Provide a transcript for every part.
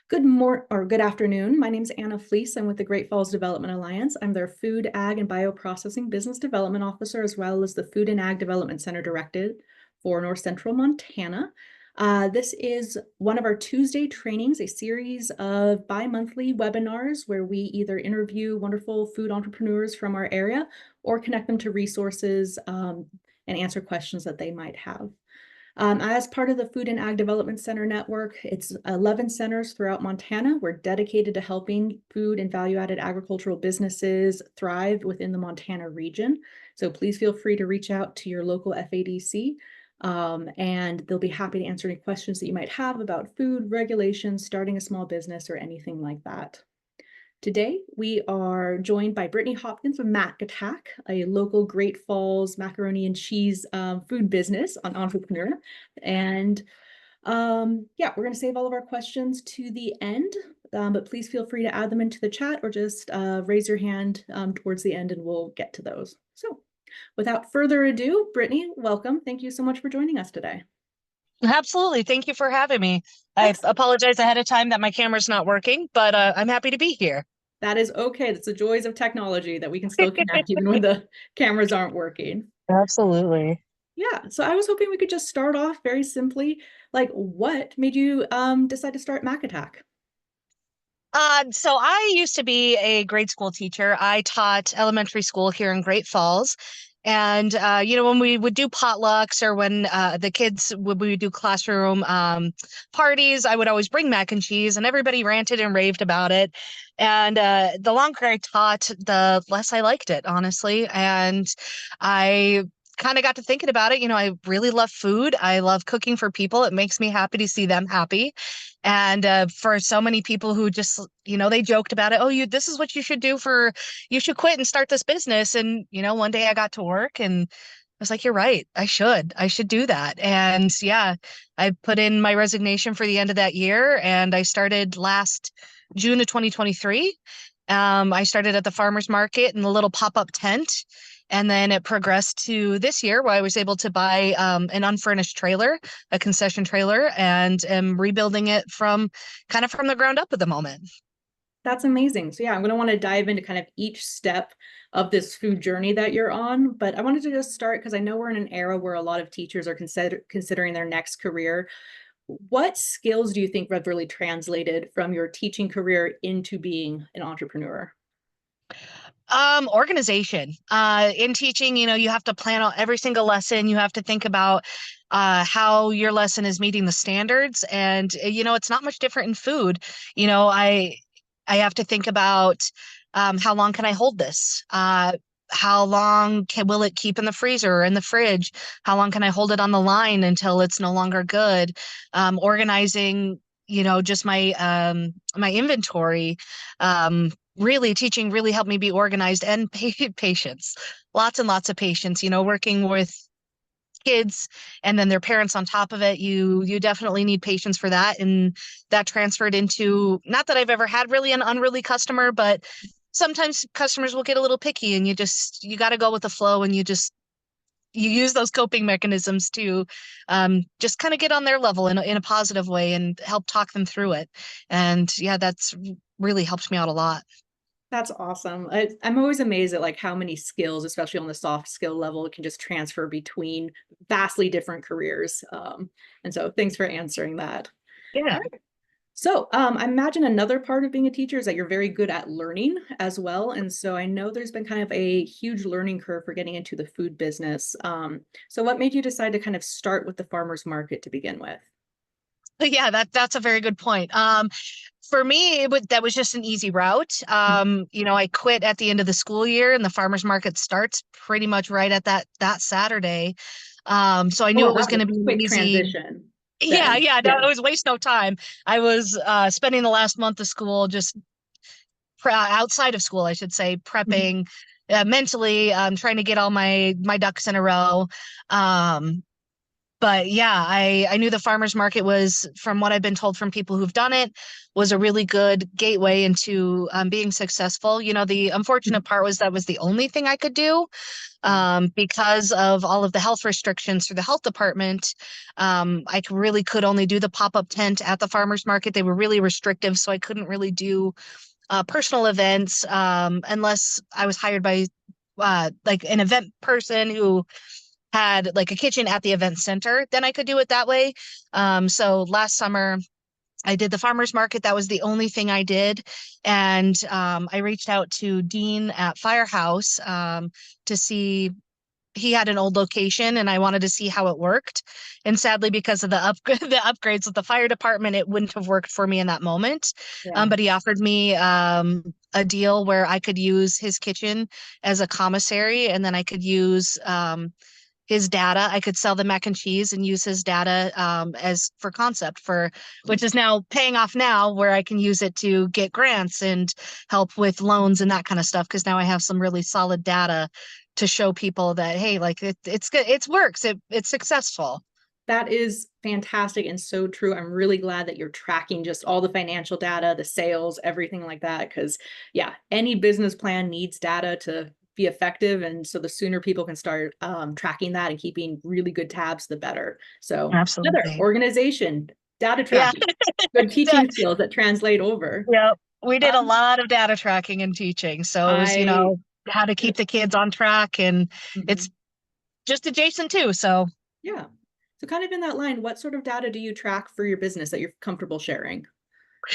Good afternoon. My name is Anna Fleece. I'm with the Great Falls Development Alliance. I'm their Food, Ag, and Bioprocessing Business Development Officer, as well as the Food and Ag Development Center Director for North Central Montana. This is one of our Tuesday trainings, a series of bi-monthly webinars where we either interview wonderful food entrepreneurs from our area or connect them to resources and answer questions that they might have. As part of the Food and Ag Development Center network, it's 11 centers throughout Montana. We're dedicated to helping food and value-added agricultural businesses thrive within the Montana region. So please feel free to reach out to your local FADC, and they'll be happy to answer any questions that you might have about food regulations, starting a small business, or anything like that. Today, we are joined by Brittany Hopkins of Mac Attack, a local Great Falls macaroni and cheese food business entrepreneur. And yeah, we're going to save all of our questions to the end, but please feel free to add them into the chat or just raise your hand towards the end and we'll get to those. So without further ado, Brittany, welcome. Thank you so much for joining us today. Absolutely. Thank you for having me. I apologize ahead of time that my camera's not working, but I'm happy to be here. That is okay. That's the joys of technology, that we can still connect even when the cameras aren't working. Absolutely. Yeah, so I was hoping we could just start off very simply, like what made you decide to start Mac Attack? So I used to be a grade school teacher. I taught elementary school here in Great Falls. And, when we would do potlucks or when the kids we would do classroom parties, I would always bring mac and cheese and everybody ranted and raved about it. And the longer I taught, the less I liked it, honestly. And I kind of got to thinking about it. I really love food. I love cooking for people. It makes me happy to see them happy. And for so many people who just, they joked about it. Oh, this is what you should do you should quit and start this business. And, one day I got to work and I was like, you're right. I should do that. And yeah, I put in my resignation for the end of that year and I started last June of 2023. I started at the farmer's market in a little pop-up tent. And then it progressed to this year where I was able to buy an unfurnished trailer, a concession trailer, and am rebuilding it from the ground up at the moment. That's amazing. So yeah, I'm going to want to dive into kind of each step of this food journey that you're on. But I wanted to just start because I know we're in an era where a lot of teachers are considering their next career. What skills do you think have really translated from your teaching career into being an entrepreneur? Organization. In teaching, you have to plan out every single lesson. You have to think about how your lesson is meeting the standards. And, it's not much different in food. I have to think about how long can I hold this? How long will it keep in the freezer or in the fridge? How long can I hold it on the line until it's no longer good? Organizing, just my inventory. Really teaching really helped me be organized and patience, lots and lots of patience, working with kids and then their parents on top of it. You definitely need patience for that. And that transferred into, not that I've ever had really an unruly customer, but sometimes customers will get a little picky and you got to go with the flow and you use those coping mechanisms to just kind of get on their level in a positive way and help talk them through it. And yeah, that's really helped me out a lot. That's awesome. I'm always amazed at like how many skills, especially on the soft skill level, can just transfer between vastly different careers. And so thanks for answering that. Yeah. All right. So I imagine another part of being a teacher is that you're very good at learning as well. And so I know there's been kind of a huge learning curve for getting into the food business. So what made you decide to kind of start with the farmer's market to begin with? Yeah, that's a very good point. For me, that was just an easy route. I quit at the end of the school year, and the farmers market starts pretty much right at that Saturday. So I knew Oh, it was wow, going to be quick easy. transition Yeah, then. yeah, no, Yeah. it was waste no time. I was spending the last month of school just outside of school, I should say, Mhm. prepping mentally, trying to get all my ducks in a row. Um, But yeah, I knew the farmers market was, from what I've been told from people who've done it, was a really good gateway into being successful. You know, the unfortunate part was that was the only thing I could do Yeah. because of all of the health restrictions through the health department. Really could only do the pop-up tent at the farmers market. They were really restrictive, so I couldn't really do personal events unless I was hired by like an event person who had like a kitchen at the event center. Then I could do it that way. So last summer I did the farmers market. That was the only thing I did. And I reached out to Dean at Firehouse to see, he had an old location and I wanted to see how it worked. And sadly, because of the the upgrades with the fire department, it wouldn't have worked for me in that moment. Yeah. But he offered me a deal where I could use his kitchen as a commissary, and then I could use his data. I could sell the mac and cheese and use his data as for concept for, which is now paying off now, where I can use it to get grants and help with loans and that kind of stuff. Because now I have some really solid data to show people that, hey, like it's good, it works, it's successful. That is fantastic and so true. I'm really glad that you're tracking just all the financial data, the sales, everything like that. Because, yeah, any business plan needs data to be effective. And so the sooner people can start tracking that and keeping really good tabs, the better. So, another Absolutely. organization, data Yeah. tracking, good teaching skills that translate over. Yeah. We did a Um, lot of data tracking and teaching. So it was, I, how to keep the kids on track, and it's mhm. just adjacent too. So Yeah. So, kind of in that line, what sort of data do you track for your business that you're comfortable sharing?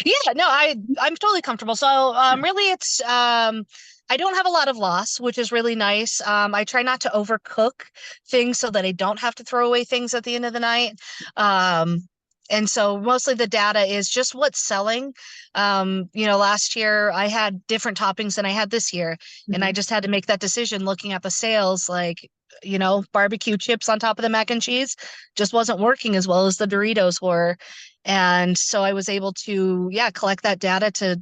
yeah, no, I'm totally comfortable. So really it's I don't have a lot of loss, which is really nice. I try not to overcook things so that I don't have to throw away things at the end of the night. Um and so mostly the data is just what's selling. Last year I had different toppings than I had this year, and I Mhm. just had to make that decision looking at the sales, like, barbecue chips on top of the mac and cheese just wasn't working as well as the Doritos were. And so I was able to, yeah, collect that data to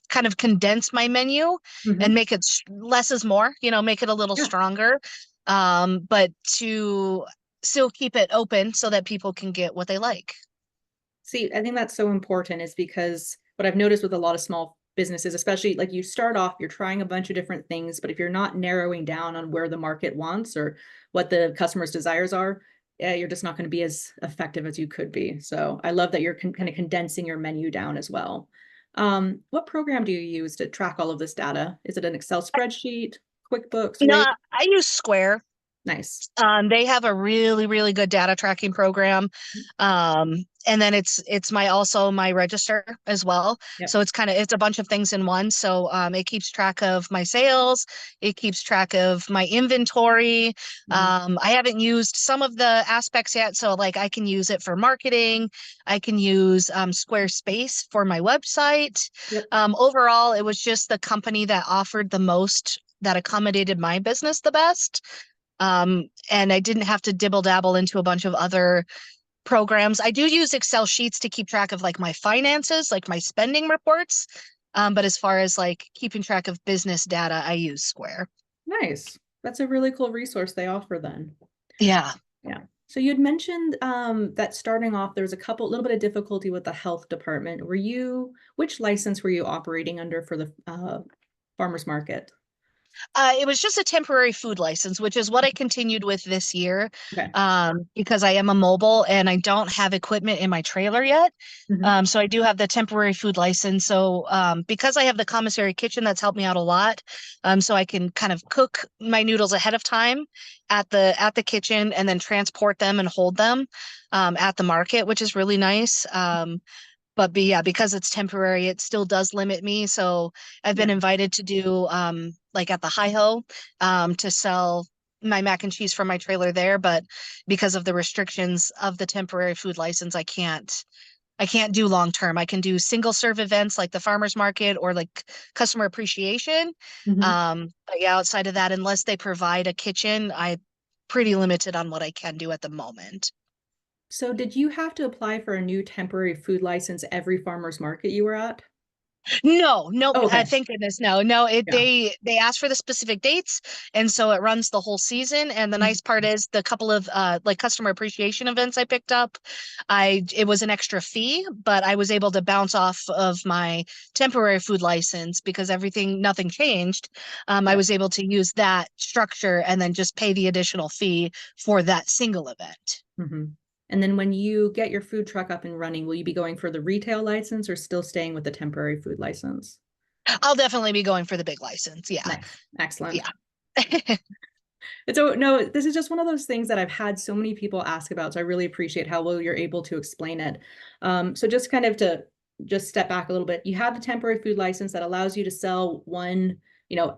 kind of condense my menu and Mhm. make it less is more, make it a little Yeah. stronger, but to still keep it open so that people can get what they like. See, I think that's so important is because what I've noticed with a lot of small businesses, especially like you start off, you're trying a bunch of different things, but if you're not narrowing down on where the market wants or what the customer's desires are, yeah, you're just not going to be as effective as you could be. So I love that you're kind of condensing your menu down as well. What program do you use to track all of this data? Is it an Excel spreadsheet, QuickBooks, No, Wave? I use Square. Nice. They have a really, really good data tracking program. And then it's my register as well. Yep. So it's a bunch of things in one. So it keeps track of my sales, it keeps track of my inventory. Mhm. I haven't used some of the aspects yet. So like I can use it for marketing, I can use Squarespace for my website. Yep. Overall, it was just the company that offered the most, that accommodated my business the best. And I didn't have to dibble dabble into a bunch of other programs. I do use Excel sheets to keep track of like my finances, like my spending reports. But as far as like keeping track of business data, I use Square. Nice. That's a really cool resource they offer then. Yeah. Yeah. So you'd mentioned that starting off, there was a little bit of difficulty with the health department. Which license were you operating under for the farmers market? It was just a temporary food license, which is what I continued with this year, Okay. because I am a mobile and I don't have equipment in my trailer yet. Hmm. So I do have the temporary food license. So because I have the commissary kitchen, that's helped me out a lot. So I can kind of cook my noodles ahead of time at the kitchen and then transport them and hold them at the market, which is really nice. Yeah, because it's temporary, it still does limit me. So I've been Yeah. invited to do like at the Hi Ho to sell my mac and cheese from my trailer there, but because of the restrictions of the temporary food license, I can't do long term. I can do single serve events like the farmers market or like customer appreciation. Hmm. But yeah, outside of that, unless they provide a kitchen, I'm pretty limited on what I can do at the moment. So did you have to apply for a new temporary food license every farmers market you were at? No, nope. Oh, okay. Thank goodness. No, no. It Yeah. they ask for the specific dates, and so it runs the whole season. And the Mhm. nice part is the couple of like customer appreciation events I picked up, it was an extra fee, but I was able to bounce off of my temporary food license because nothing changed. I Yeah. was able to use that structure and then just pay the additional fee for that single event. Hmm. And then when you get your food truck up and running, will you be going for the retail license or still staying with the temporary food license? I'll definitely be going for the big license. Yeah, Nice. Excellent. yeah. And so, no, this is just one of those things that I've had so many people ask about. So I really appreciate how well you're able to explain it. So just kind of to just step back a little bit, you have the temporary food license that allows you to sell one,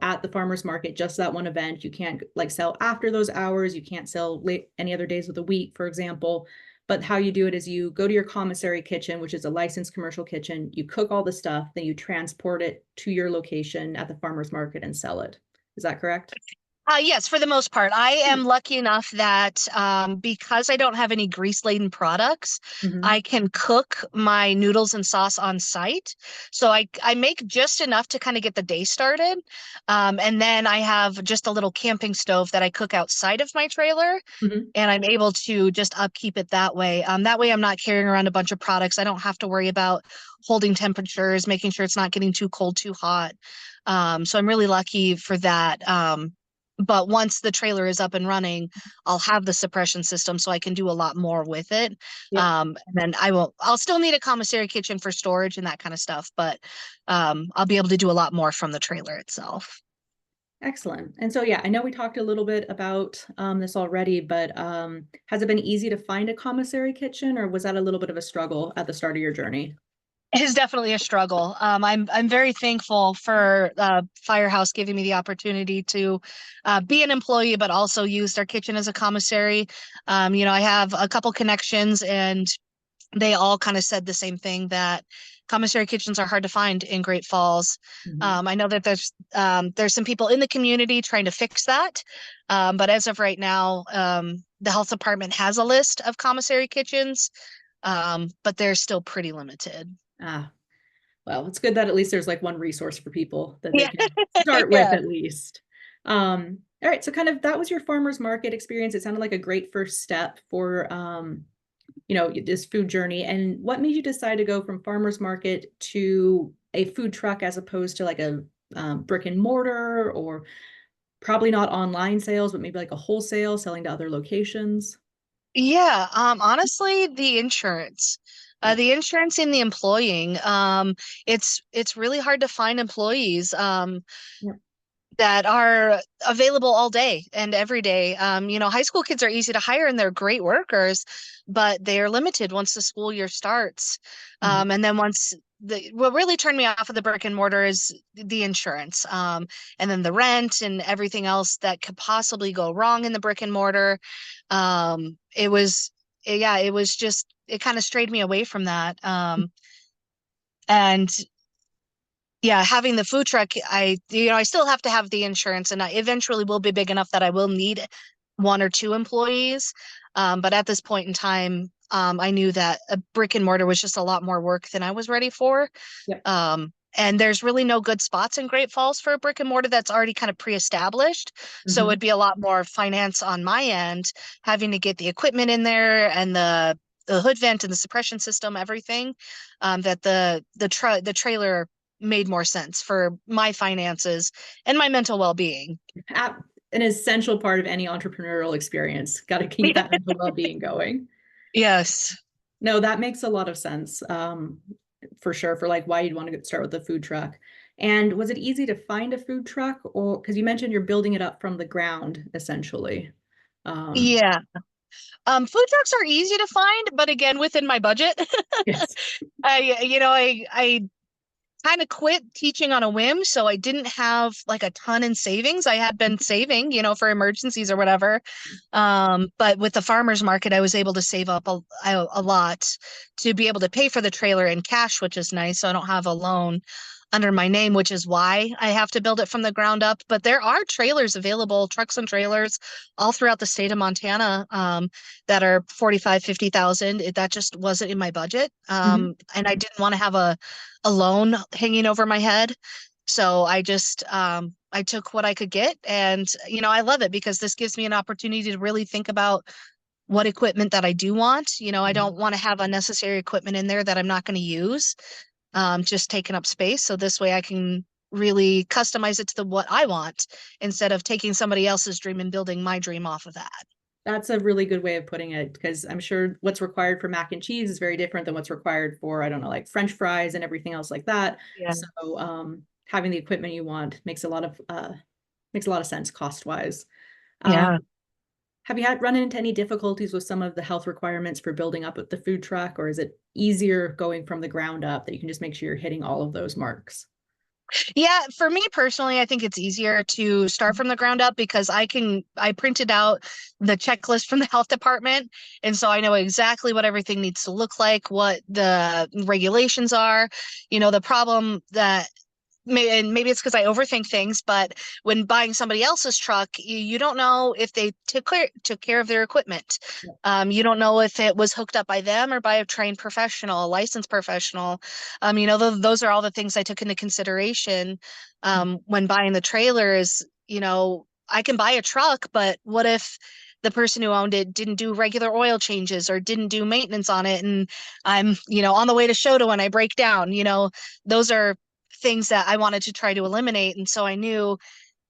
at the farmer's market, just that one event. You can't like sell after those hours. You can't sell late any other days of the week, for example. But how you do it is you go to your commissary kitchen, which is a licensed commercial kitchen. You cook all the stuff, then you transport it to your location at the farmer's market and sell it. Is that correct? Yes, for the most part. I am lucky enough that because I don't have any grease-laden products, Mm-hmm. I can cook my noodles and sauce on site. So I make just enough to kind of get the day started. And then I have just a little camping stove that I cook outside of my trailer. Mm-hmm. And I'm able to just upkeep it that way. That way I'm not carrying around a bunch of products. I don't have to worry about holding temperatures, making sure it's not getting too cold, too hot. So I'm really lucky for that. But once the trailer is up and running, I'll have the suppression system so I can do a lot more with it. Yep. And then I'll still need a commissary kitchen for storage and that kind of stuff, but I'll be able to do a lot more from the trailer itself. Excellent. And so, yeah, I know we talked a little bit about this already, but has it been easy to find a commissary kitchen, or was that a little bit of a struggle at the start of your journey? It is definitely a struggle. I'm very thankful for Firehouse giving me the opportunity to be an employee, but also use their kitchen as a commissary. I have a couple connections, and they all kind of said the same thing that commissary kitchens are hard to find in Great Falls. Mhm. I know that there's some people in the community trying to fix that, but as of right now, the health department has a list of commissary kitchens, but they're still pretty limited. Ah, well, it's good that at least there's like one resource for people that they Yeah, can start with yeah. at least. All right, so kind of that was your farmer's market experience. It sounded like a great first step for this food journey. And what made you decide to go from farmer's market to a food truck as opposed to like a brick and mortar, or probably not online sales, but maybe like a wholesale selling to other locations? Yeah, honestly, the insurance. Yeah. The insurance in the employing, it's really hard to find employees. Yeah. That are available all day and every day. High school kids are easy to hire and they're great workers, but they are limited once the school year starts. Mhm. And then what really turned me off of the brick and mortar is the insurance, and then the rent and everything else that could possibly go wrong in the brick and mortar. It was, yeah, it was just, it kind of strayed me away from that. And yeah, having the food truck, I still have to have the insurance, and I eventually will be big enough that I will need one or two employees. But at this point in time, I knew that a brick and mortar was just a lot more work than I was ready for. Yep. And there's really no good spots in Great Falls for a brick and mortar that's already kind of pre-established. So Mhm. it'd be a lot more finance on my end, having to get the equipment in there and the hood vent and the suppression system, everything. That the trailer made more sense for my finances and my mental well-being. An essential part of any entrepreneurial experience. Got to keep that mental well-being going. Yes. No, that makes a lot of sense, for sure, for like why you'd want to start with the food truck. And was it easy to find a food truck, or because you mentioned you're building it up from the ground, essentially? Um, Yeah. Food trucks are easy to find, but again, within my budget. yes. I kind of quit teaching on a whim, so I didn't have like a ton in savings. I had been saving, for emergencies or whatever. But with the farmers market, I was able to save up a lot to be able to pay for the trailer in cash, which is nice. So I don't have a loan. under my name, which is why I have to build it from the ground up. But there are trailers available, trucks and trailers all throughout the state of Montana, that are 45, 50,000. That just wasn't in my budget. Mhm. And I didn't want to have a loan hanging over my head. So I took what I could get, and I love it because this gives me an opportunity to really think about what equipment that I do want. I don't want to have unnecessary equipment in there that I'm not going to use, just taking up space. So this way I can really customize it to what I want instead of taking somebody else's dream and building my dream off of that. That's a really good way of putting it, because I'm sure what's required for mac and cheese is very different than what's required for, I don't know, like French fries and everything else like that. Yeah. So having the equipment you want makes a lot of sense cost wise. Yeah. Have you run into any difficulties with some of the health requirements for building up the food truck, or is it easier going from the ground up that you can just make sure you're hitting all of those marks? Yeah, for me personally, I think it's easier to start from the ground up because I printed out the checklist from the health department. And so I know exactly what everything needs to look like, what the regulations are. The problem that and maybe it's because I overthink things, but when buying somebody else's truck, you don't know if they took care of their equipment. Yeah. You don't know if it was hooked up by them or by a trained professional, a licensed professional. Those are all the things I took into consideration when buying the trailers. I can buy a truck, but what if the person who owned it didn't do regular oil changes or didn't do maintenance on it, and I'm on the way to show to when I break down. Those are things that I wanted to try to eliminate. And so I knew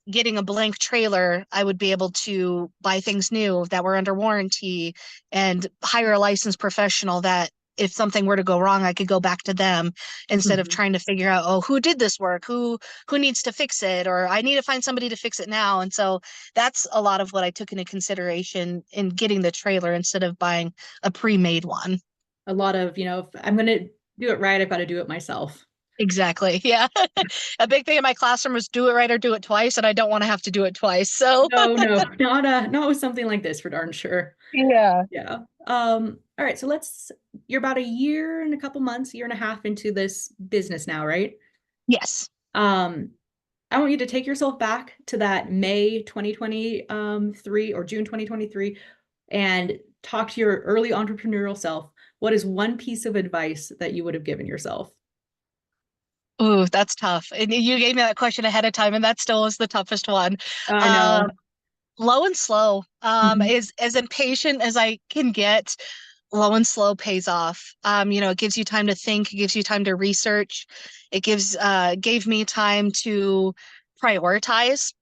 getting a blank trailer, I would be able to buy things new that were under warranty and hire a licensed professional that if something were to go wrong, I could go back to them instead of Mhm. trying to figure out, oh, who did this work? Who needs to fix it? Or I need to find somebody to fix it now. And so that's a lot of what I took into consideration in getting the trailer instead of buying a pre-made one. A lot of, if I'm going to do it right, I've got to do it myself. Exactly. Yeah. A big thing in my classroom was do it right or do it twice, and I don't want to have to do it twice. So, No, no, not with something like this for darn sure. yeah. Yeah. All right. So you're about a year and a couple months, year and a half into this business now, right? Yes. Um, I want you to take yourself back to that May 2023 or June 2023 and talk to your early entrepreneurial self. What is one piece of advice that you would have given yourself? Ooh, that's tough. And you gave me that question ahead of time, and that still was the toughest one. I Um, know. Low and slow. Mhm. Is as impatient as I can get. Low and slow pays off. It gives you time to think, it gives you time to research. It gave me time to prioritize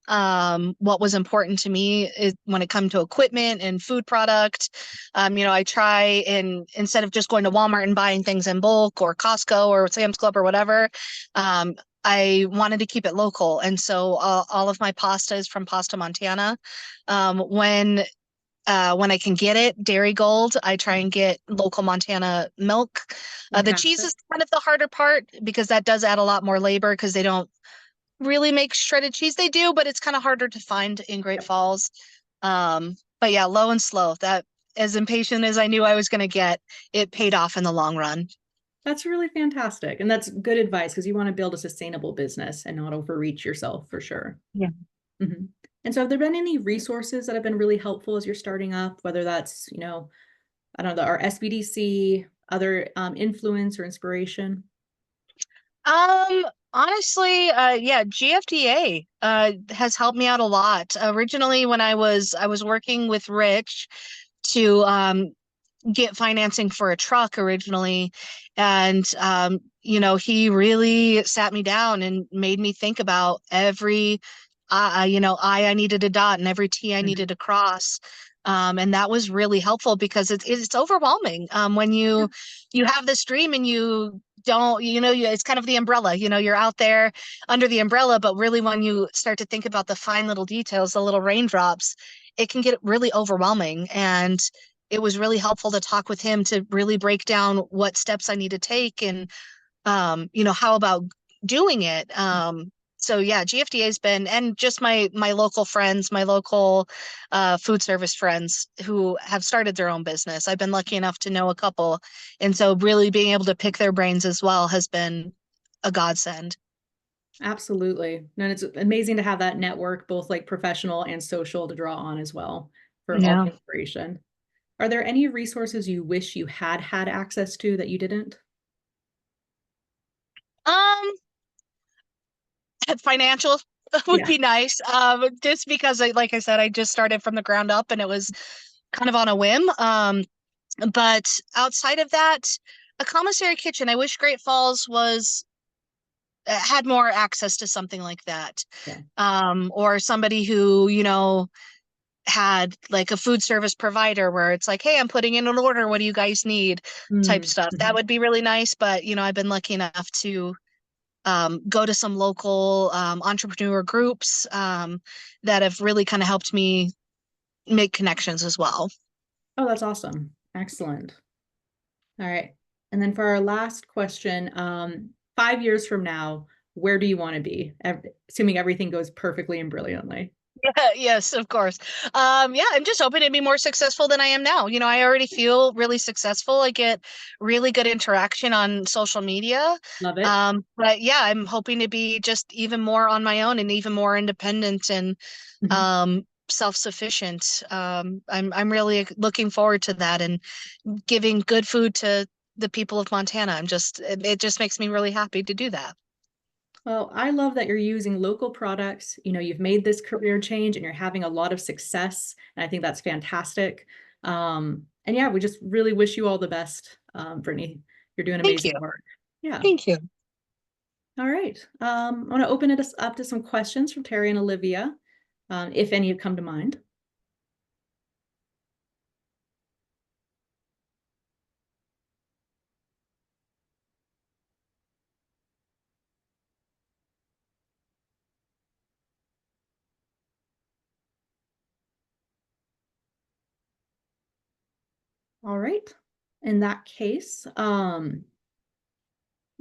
what was important to me when it comes to equipment and food product. I try and instead of just going to Walmart and buying things in bulk or Costco or Sam's Club or whatever, um, I wanted to keep it local. And so all of my pasta is from Pasta Montana. When I can get it, Dairy Gold, I try and get local Montana milk. The cheese Fantastic. is kind of the harder part because that does add a lot more labor because they don't really make shredded cheese. They do, but it's kind of harder to find in Great Falls. But yeah, low and slow. That as impatient as I knew I was going to get, it paid off in the long run. That's really fantastic. And that's good advice because you want to build a sustainable business and not overreach yourself for sure. Yeah. Mhm. And so have there been any resources that have been really helpful as you're starting up, whether that's, I don't know, our SBDC, other influence or inspiration? Um, Honestly, yeah, GFDA has helped me out a lot. Originally, when I was working with Rich to get financing for a truck originally, and he really sat me down and made me think about every I needed to dot and every T I Mhm. needed to cross. And that was really helpful because it's overwhelming when Yeah. you have this dream and you don't it's kind of the umbrella, you're out there under the umbrella, but really when you start to think about the fine little details, the little raindrops, it can get really overwhelming. And it was really helpful to talk with him to really break down what steps I need to take and how about doing it. So yeah, GFDA has been, and just my local friends, my local food service friends who have started their own business. I've been lucky enough to know a couple, and so really being able to pick their brains as well has been a godsend. Absolutely. And it's amazing to have that network, both like professional and social, to draw on as well for all Yeah. the inspiration. Are there any resources you wish you had had access to that you didn't? Um, Financial would Yeah, be nice. Just because like I said, I just started from the ground up and it was kind of on a whim. But outside of that, a commissary kitchen. I wish Great Falls was had more access to something like that. yeah. Or somebody who, had like a food service provider where it's like, hey, I'm putting in an order. What do you guys need? Type Mm, stuff. That mhm. would be really nice. But, I've been lucky enough to go to some local entrepreneur groups that have really kind of helped me make connections as well. Oh, that's awesome. Excellent. All right. And then for our last question, 5 years from now, where do you want to be? Assuming everything goes perfectly and brilliantly. Yes, of course. Yeah, I'm just hoping to be more successful than I am now. I already feel really successful. I get really good interaction on social media. Love it. But yeah, I'm hoping to be just even more on my own and even more independent and Mhm. self-sufficient. I'm really looking forward to that and giving good food to the people of Montana. It just makes me really happy to do that. Well, I love that you're using local products. You've made this career change and you're having a lot of success. And I think that's fantastic. And yeah, we just really wish you all the best, Brittany. You're doing Thank you. amazing work. Yeah. Thank you. All right. I want to open it up to some questions from Terry and Olivia, if any have come to mind. All right. In that case,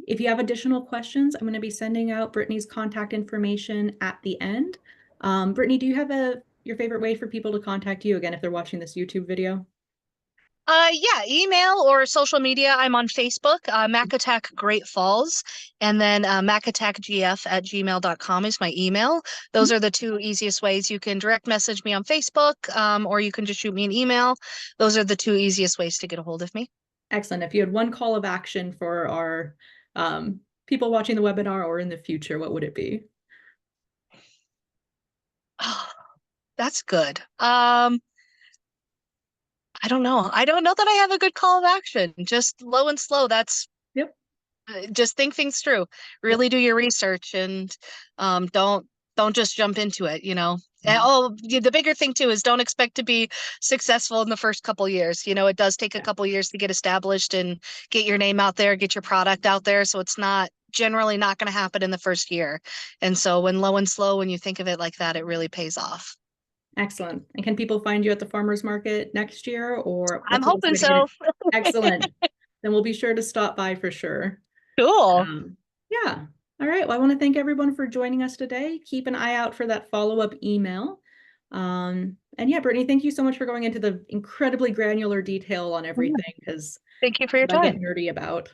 if you have additional questions, I'm going to be sending out Brittany's contact information at the end. Brittany, do you have your favorite way for people to contact you again if they're watching this YouTube video? Yeah, email or social media. I'm on Facebook, Macattack Great Falls, and then macattackgf@gmail.com is my email. Those are the two easiest ways. You can direct message me on Facebook, or you can just shoot me an email. Those are the two easiest ways to get a hold of me. Excellent. If you had one call of action for our people watching the webinar or in the future, what would it be? Oh, that's good. I don't know. I don't know that I have a good call of action. Just low and slow. That's Yep. just think things through. Yep. Really do your research and don't just jump into it, And, Mhm. oh, the bigger thing too is don't expect to be successful in the first couple years. It does take a Yeah. couple years to get established and get your name out there, get your product out there. So it's not generally not going to happen in the first year. And so when low and slow, when you think of it like that, it really pays off. Excellent. And can people find you at the farmers market next year, or I'm what's the best hoping way to get so. it? Excellent. Then we'll be sure to stop by for sure. Cool. Yeah. All right. Well, I want to thank everyone for joining us today. Keep an eye out for that follow-up email. And yeah, Brittany, thank you so much for going into the incredibly granular detail on everything, because Thank you for your I get time. nerdy about.